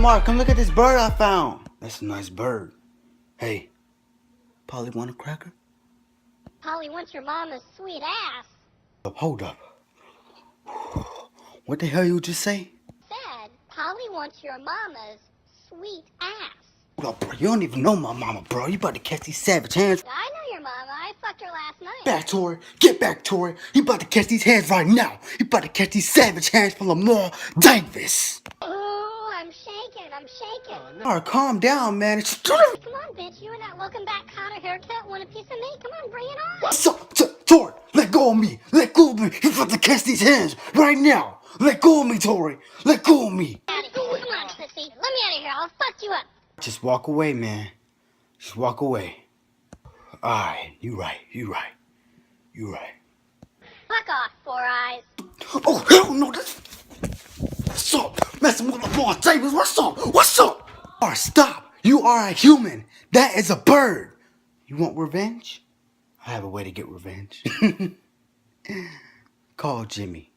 Mark, come look at this bird I found. That's a nice bird. Hey, Polly want a cracker? Polly wants your mama's sweet ass. Hold up. What the hell you just say? Said Polly wants your mama's sweet ass. Hold up, bro. You don't even know my mama, bro. You about to catch these savage hands. I know your mama. I fucked her last night. Back, Tori. Get back, Tori. You about to catch these hands right now. You about to catch these savage hands from Lamar Davis. Oh, I'm shaking. I'm shaking. Alright, calm down, man. Come on, bitch. You and that welcome back Cotter haircut want a piece of me? Come on, bring it on. What's up? Tori, let go of me. Let go of me. You about to catch these hands right now. Let go of me, Tori. Let go of me. Come on, sissy. Let me out of here. I'll fuck you up. Just walk away, man. Just walk away. Alright, you right. You right. Fuck off, Four Eyes. Oh, hell no. What's up? Messing with Lamar Davis. What's up? Alright, stop. You are a human. That is a bird. You want revenge? I have a way to get revenge. Call Jimmy.